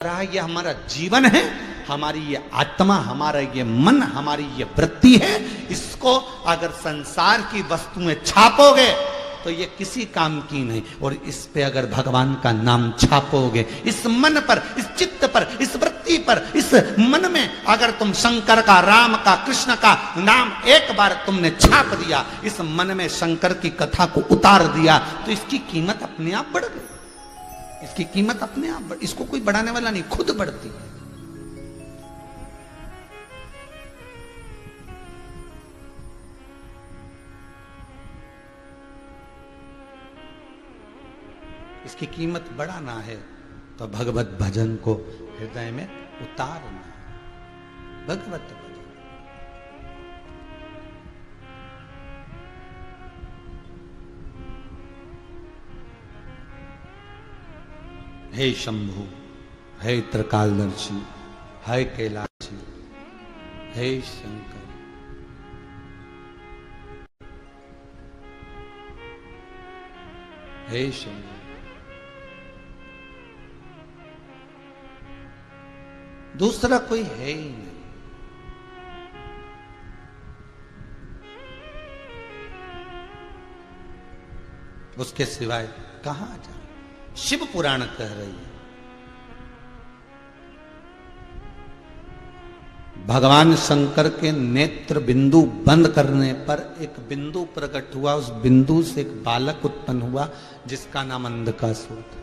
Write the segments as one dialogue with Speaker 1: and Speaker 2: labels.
Speaker 1: रहा ये हमारा जीवन है, हमारी ये आत्मा, हमारा ये मन, हमारी ये वृत्ति है। इसको अगर संसार की वस्तुएं छापोगे तो ये किसी काम की नहीं, और इस पे अगर भगवान का नाम छापोगे, इस मन पर, इस चित्त पर, इस वृत्ति पर, इस मन में अगर तुम शंकर का, राम का, कृष्ण का नाम एक बार तुमने छाप दिया, इस मन में शंकर की कथा को उतार दिया, तो इसकी कीमत अपने आप बढ़ गई। इसकी कीमत अपने आप, इसको कोई बढ़ाने वाला नहीं, खुद बढ़ती है। इसकी कीमत बढ़ाना है तो भगवत भजन को हृदय में उतारना है। भगवत भजन, हे शंभु, हे त्रिकालदर्शी, हे कैलाशी, हे शंकर, हे शंभु। दूसरा कोई है ही नहीं। उसके सिवाय कहां जाए। शिव पुराण कह रही है, भगवान शंकर के नेत्र बिंदु बंद करने पर एक बिंदु प्रकट हुआ, उस बिंदु से एक बालक उत्पन्न हुआ जिसका नाम अंधकासुर था।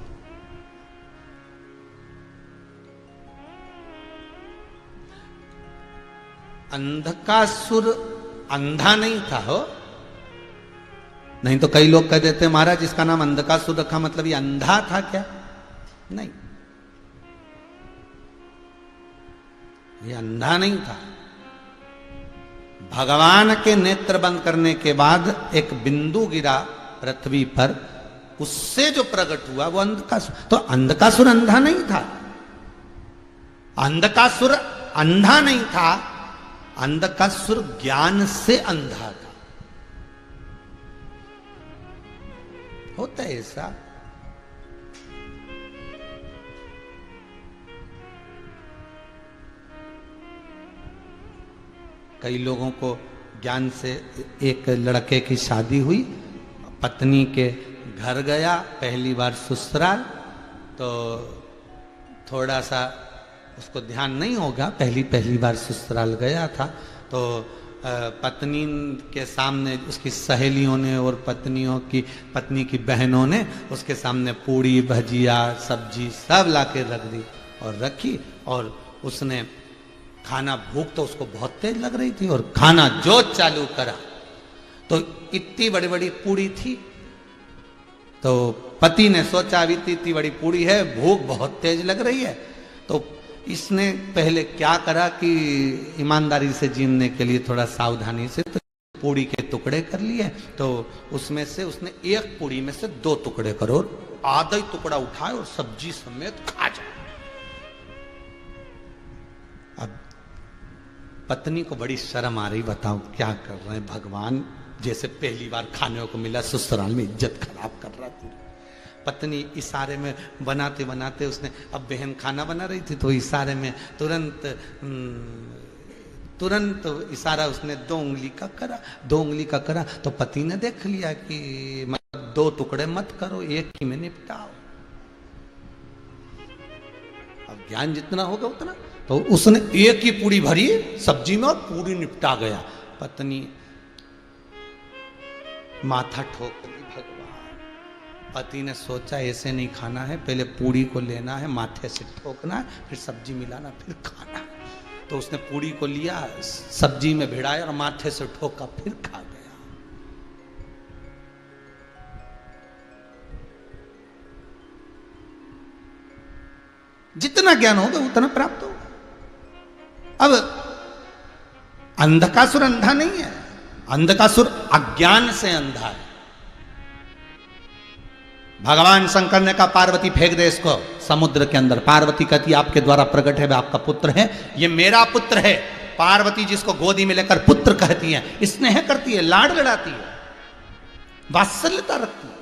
Speaker 1: अंधकासुर अंधा नहीं था हो, नहीं तो कई लोग कह देते हैं महाराज इसका नाम अंधकासुर रखा मतलब ये अंधा था क्या? नहीं, ये अंधा नहीं था। भगवान के नेत्र बंद करने के बाद एक बिंदु गिरा पृथ्वी पर, उससे जो प्रकट हुआ वो अंधकासुर। तो अंधकासुर अंधा नहीं था, अंधकासुर अंधा नहीं था, अंधकासुर ज्ञान से अंधा था। होता है ऐसा। कई लोगों को ज्ञान से, एक लड़के की शादी हुई, पत्नी के घर गया पहली बार ससुराल, तो थोड़ा सा उसको ध्यान नहीं होगा, पहली बार ससुराल गया था, तो पत्नी के सामने उसकी सहेलियों ने और पत्नी की बहनों ने उसके सामने पूड़ी भजिया सब्जी सब लाके रख दी और रखी, और उसने खाना, भूख तो उसको बहुत तेज लग रही थी, और खाना जो चालू करा तो इतनी बड़ी बड़ी पूड़ी थी, तो पति ने सोचा अभी इतनी बड़ी पूड़ी है, भूख बहुत तेज लग रही है, तो इसने पहले क्या करा कि ईमानदारी से जीने के लिए थोड़ा सावधानी से तो पूड़ी के टुकड़े कर लिए, तो उसमें से उसने एक पूड़ी में से 2 टुकड़े करो, आधा ही टुकड़ा उठाए और सब्जी समेत खा जाए। अब पत्नी को बड़ी शर्म आ रही, बताओ क्या कर रहे हैं भगवान, जैसे पहली बार खाने को मिला ससुराल में इज्जत खराब कर रहा था। पत्नी इशारे में बनाते बनाते, उसने, अब बहन खाना बना रही थी तो इशारे में तुरंत इशारा उसने 2 उंगली का करा, तो पति ने देख लिया कि मतलब 2 टुकड़े मत करो, एक ही में निपटाओ। अब ज्ञान जितना होगा उतना, तो उसने एक ही पूरी भरी सब्जी में और पूरी निपटा गया। पत्नी माथा ठोक ली, भगवान। पति ने सोचा ऐसे नहीं खाना है, पहले पूड़ी को लेना है, माथे से ठोकना है, फिर सब्जी मिलाना, फिर खाना। तो उसने पूड़ी को लिया, सब्जी में भिड़ाया और माथे से ठोका, फिर खा गया। जितना ज्ञान होगा उतना प्राप्त होगा। अब अंधकासुर अंधा नहीं है, अंधकासुर अज्ञान से अंधा है। भगवान शंकर ने कहा पार्वती फेंक दे इसको समुद्र के अंदर। पार्वती कहती आपके द्वारा प्रकट है, वह आपका पुत्र है, ये मेरा पुत्र है। पार्वती जिसको गोदी में लेकर पुत्र कहती है, स्नेह करती है, लाड लड़ाती है, वात्सल्यता रखती है।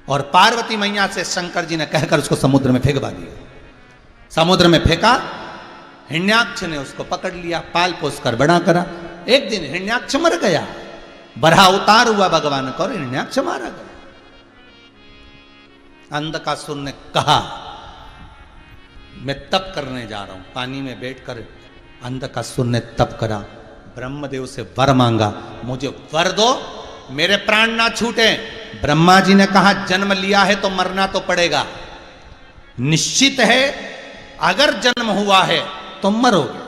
Speaker 1: और पार्वती मैया से शंकर जी ने कहकर उसको समुद्र में फेंकवा दिया। समुद्र में फेंका, हिरण्याक्ष ने उसको पकड़ लिया, पाल पोस कर बड़ा करा। एक दिन हिरण्याक्ष मर गया, बड़ा उतार हुआ भगवान का और हिरण्याक्ष मारा गया। अंधकासुर ने कहा मैं तप करने जा रहा हूं, पानी में बैठकर अंधकासुर ने तप करा, ब्रह्मदेव से वर मांगा, मुझे वर दो मेरे प्राण ना छूटे। ब्रह्मा जी ने कहा जन्म लिया है तो मरना तो पड़ेगा, निश्चित है अगर जन्म हुआ है तो मरोगे,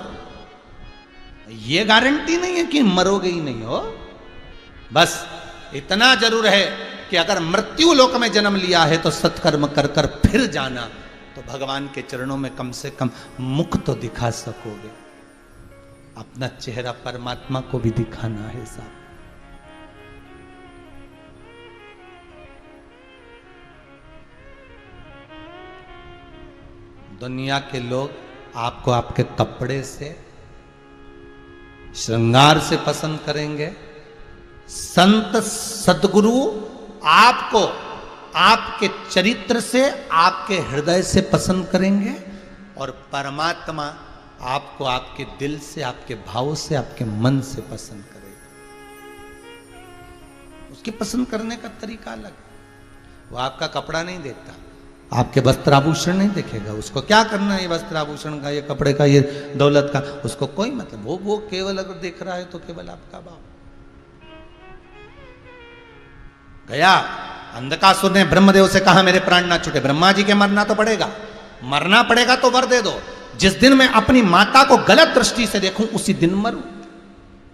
Speaker 1: ये गारंटी नहीं है कि मरोगे ही नहीं हो। बस इतना जरूर है कि अगर मृत्यु लोक में जन्म लिया है तो सत्कर्म कर कर फिर जाना, तो भगवान के चरणों में कम से कम मुख तो दिखा सकोगे, अपना चेहरा परमात्मा को भी दिखाना है साहब। दुनिया के लोग आपको आपके कपड़े से, श्रृंगार से पसंद करेंगे, संत सद्गुरु आपको आपके चरित्र से, आपके हृदय से पसंद करेंगे, और परमात्मा आपको आपके दिल से, आपके भाव से, आपके मन से पसंद करेगा। उसकी पसंद करने का तरीका अलग है। वो आपका कपड़ा नहीं देखता, आपके वस्त्र आभूषण नहीं देखेगा, उसको क्या करना है ये वस्त्र आभूषण का, ये कपड़े का, ये दौलत का, उसको कोई मतलब, वो केवल अगर देख रहा है तो केवल आपका भाव। गया अंधकासुर ने ब्रह्मदेव से कहा मेरे प्राण ना छूटे। ब्रह्मा जी के मरना तो पड़ेगा, मरना पड़ेगा तो वर दे दो, जिस दिन मैं अपनी माता को गलत दृष्टि से देखूं उसी दिन मरूं,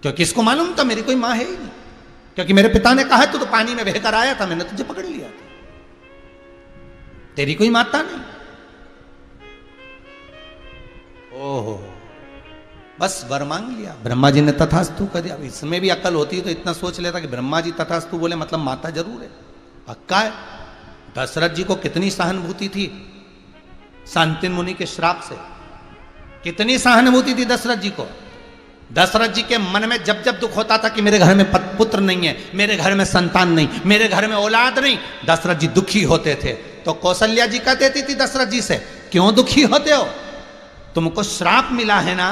Speaker 1: क्योंकि इसको मालूम था मेरी कोई मां है ही नहीं, क्योंकि मेरे पिता ने कहा तू तो पानी में बहकर आया था, मैंने तुझे पकड़ लिया था, तेरी कोई माता नहीं। ओहो, बस वर मांग लिया, ब्रह्मा जी ने तथास्तु कर दिया। इसमें भी अकल होती तो इतना सोच लेता कि ब्रह्मा जी तथास्तु बोले मतलब माता जरूर है, पक्का है। दशरथ जी को कितनी सहानुभूति थी शांतिन मुनि के श्राप से, कितनी सहानुभूति थी दशरथ जी को। दशरथ जी के मन में जब जब दुख होता था कि मेरे घर में पुत्र नहीं है, मेरे घर में संतान नहीं, मेरे घर में औलाद नहीं, दशरथ जी दुखी होते थे। तो कौशल्या जी का देती थी दशरथ जी से, क्यों दुखी होते हो, तुमको श्राप मिला है ना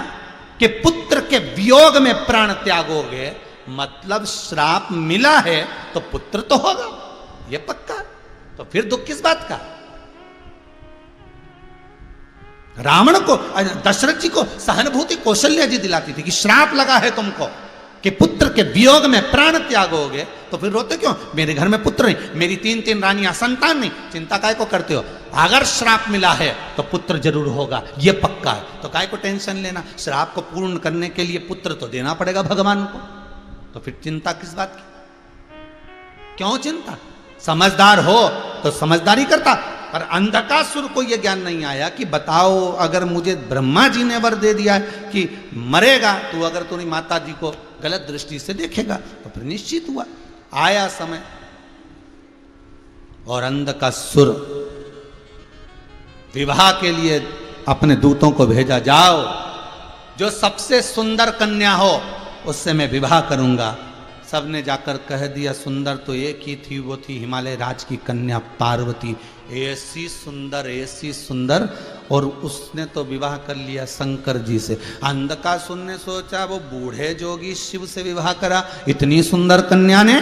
Speaker 1: कि पुत्र के वियोग में प्राण त्यागोगे, मतलब श्राप मिला है तो पुत्र तो होगा, ये पक्का, तो फिर दुख किस बात का। रावण को, दशरथ जी को सहानुभूति कौशल्या जी दिलाती थी कि श्राप लगा है तुमको कि पुत्र के वियोग में प्राण त्यागोगे, तो फिर रोते क्यों, मेरे घर में पुत्र नहीं, मेरी 3 रानियां, संतान नहीं, चिंता काय को करते हो, अगर श्राप मिला है तो पुत्र जरूर होगा, ये पक्का है, तो काय को टेंशन लेना, श्राप को पूर्ण करने के लिए पुत्र तो देना पड़ेगा भगवान को, तो फिर चिंता किस बात की, क्यों चिंता। समझदार हो तो समझदारी करता, पर अंधकासुर को यह ज्ञान नहीं आया कि बताओ अगर मुझे ब्रह्मा जी ने वर दे दिया कि मरेगा, तो अगर तूने माता जी को गलत दृष्टि से देखेगा तो फिर निश्चित हुआ। आया समय और अंधकासुर विवाह के लिए अपने दूतों को भेजा, जाओ जो सबसे सुंदर कन्या हो उससे मैं विवाह करूंगा। सबने जाकर कह दिया, सुंदर तो एक ही थी, वो थी हिमालय राज की कन्या पार्वती, ऐसी सुंदर, और उसने तो विवाह कर लिया शंकर जी से। अंधकासुर ने सोचा वो बूढ़े जोगी शिव से विवाह करा, इतनी सुंदर कन्या ने,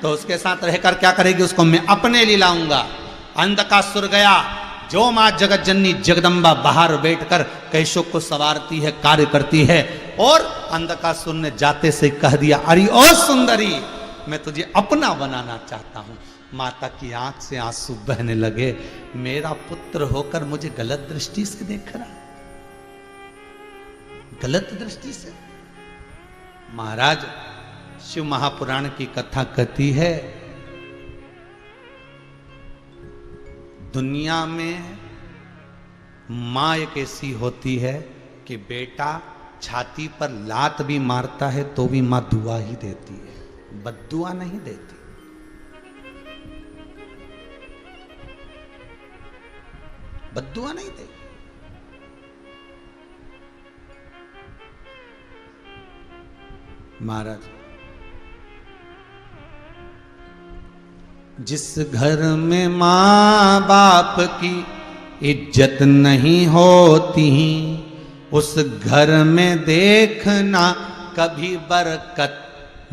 Speaker 1: तो उसके साथ रहकर क्या करेगी, उसको मैं अपने लिए लाऊंगा। अंधकासुर गया, जो मां जगत जननी जगदम्बा बाहर बैठकर कैशों को सवारती है, कार्य करती है, और अंधकासुर ने जाते से कह दिया, अरे ओ सुंदरी, मैं तुझे अपना बनाना चाहता हूं। माता की आंख से आंसू बहने लगे, मेरा पुत्र होकर मुझे गलत दृष्टि से देख रहा, गलत दृष्टि से। महाराज, शिव महापुराण की कथा कहती है, दुनिया में मां एक ऐसी होती है कि बेटा छाती पर लात भी मारता है तो भी मां दुआ ही देती है, बद्दुआ नहीं देती। बद्दुआ नहीं देती। महाराज, जिस घर में माँ बाप की इज्जत नहीं होती, उस घर में देखना कभी बरकत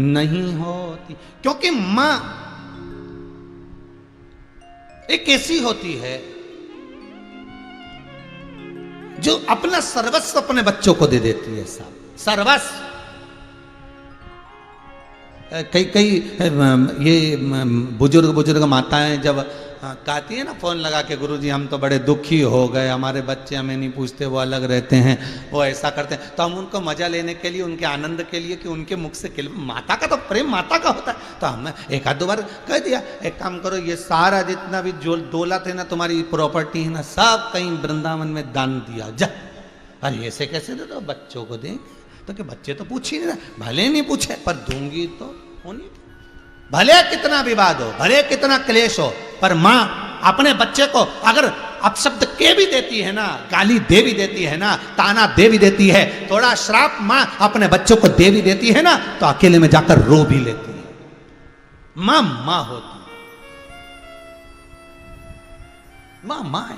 Speaker 1: नहीं होती। क्योंकि माँ एक ऐसी होती है जो अपना सर्वस्व अपने बच्चों को दे देती है। सब सर्वस्व। कई ये बुजुर्ग माताएं जब कहती है ना फोन लगा के, गुरुजी हम तो बड़े दुखी हो गए, हमारे बच्चे हमें नहीं पूछते, वो अलग रहते हैं, वो ऐसा करते हैं, तो हम उनको मजा लेने के लिए, उनके आनंद के लिए कि उनके मुख से माता का तो प्रेम माता का होता है, तो हमने एक आध दो बार कह दिया एक काम करो, ये सारा जितना भी जो दौलत है ना, तुम्हारी प्रॉपर्टी है ना, सब कहीं वृंदावन में दान दिया जा। अरे ऐसे कैसे दे दो, बच्चों को देंगे? तो कि बच्चे तो पूछ ही नहीं रहे, भले नहीं पूछे पर दूंगी तो होनी। भले कितना विवाद हो, भले कितना क्लेश हो, पर माँ अपने बच्चे को अगर अपशब्द के भी देती है ना, गाली दे भी देती है ना, ताना दे भी देती है, थोड़ा श्राप माँ अपने बच्चों को दे भी देती है ना, तो अकेले में जाकर रो भी लेती है। माँ माँ होती है, माँ माँ है।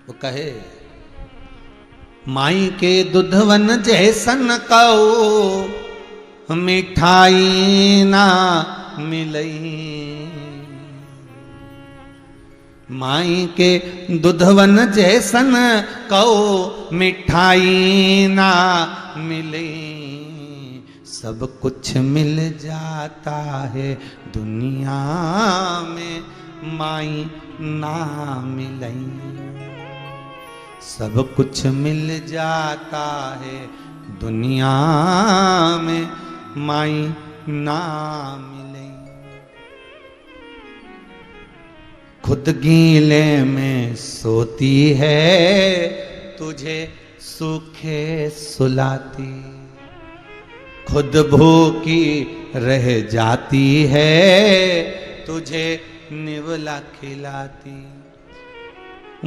Speaker 1: वो कहे माई के दुधवन जैसन कहो, मिठाई ना मिलई। माई के दुधवन जैसन कहो, मिठाई ना मिलई। सब कुछ मिल जाता है दुनिया में, माई ना मिलई। सब कुछ मिल जाता है दुनिया में, माई ना मिले। खुद गीले में सोती है, तुझे सूखे सुलाती। खुद भूखी रह जाती है, तुझे निवला खिलाती।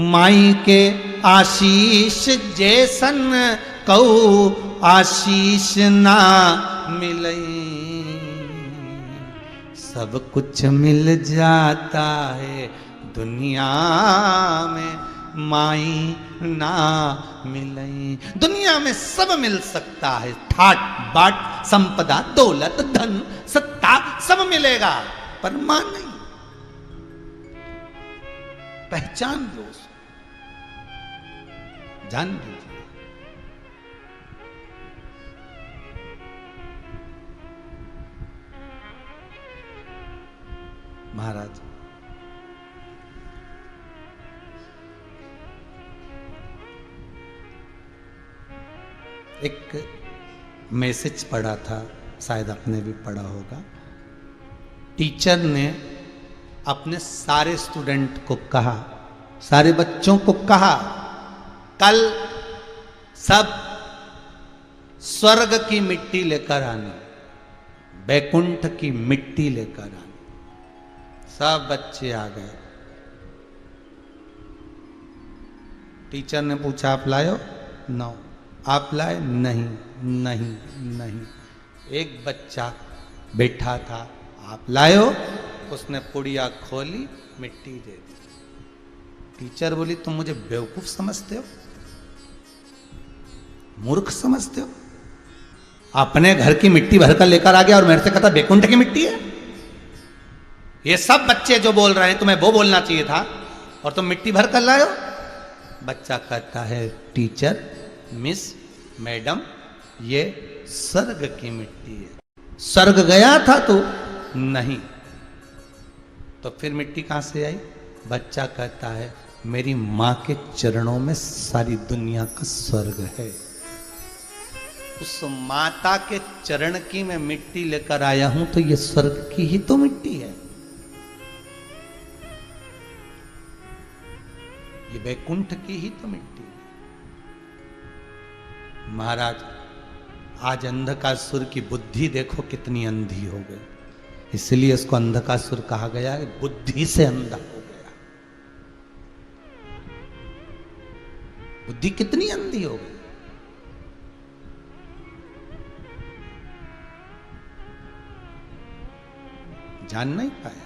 Speaker 1: माई के आशीष जैसन कऊ, आशीष ना मिलई। सब कुछ मिल जाता है दुनिया में, माई ना मिलई। दुनिया में सब मिल सकता है, ठाट बाट, संपदा, दौलत, धन, सत्ता सब मिलेगा, पर मां नहीं। पहचान लो, जान लीजिए। महाराज एक मैसेज पढ़ा था, शायद आपने भी पढ़ा होगा। टीचर ने अपने सारे स्टूडेंट को कहा, सारे बच्चों को कहा, कल सब स्वर्ग की मिट्टी लेकर आनी, बैकुंठ की मिट्टी लेकर आनी। सब बच्चे आ गए। टीचर ने पूछा आप लाए हो? नो। आप लाए? नहीं नहीं नहीं। एक बच्चा बैठा था, आप लाए हो? उसने पुड़िया खोली, मिट्टी दे दी। टीचर बोली तुम मुझे बेवकूफ समझते हो, मूर्ख समझते हो? अपने घर की मिट्टी भरकर लेकर आ गया और मेरे से कहता बैकुंठ की मिट्टी है। ये सब बच्चे जो बोल रहे हैं तुम्हें वो बोलना चाहिए था, और तुम मिट्टी भरकर लाए हो। बच्चा कहता है टीचर, मिस, मैडम, ये स्वर्ग की मिट्टी है। स्वर्ग गया था तो नहीं, तो फिर मिट्टी कहां से आई? बच्चा कहता है मेरी मां के चरणों में सारी दुनिया का स्वर्ग है। उस माता के चरण की मैं मिट्टी लेकर आया हूं, तो ये स्वर्ग की ही तो मिट्टी है, ये बैकुंठ की ही तो मिट्टी है। महाराज आज अंधकासुर की बुद्धि देखो कितनी अंधी हो गई, इसलिए इसको अंधकासुर कहा गया है, बुद्धि से अंधा हो गया। बुद्धि कितनी अंधी हो गई। जान नहीं पाया।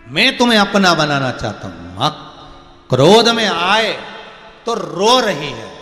Speaker 1: मैं तुम्हें अपना बनाना चाहता हूं। क्रोध में आए तो रो रही है,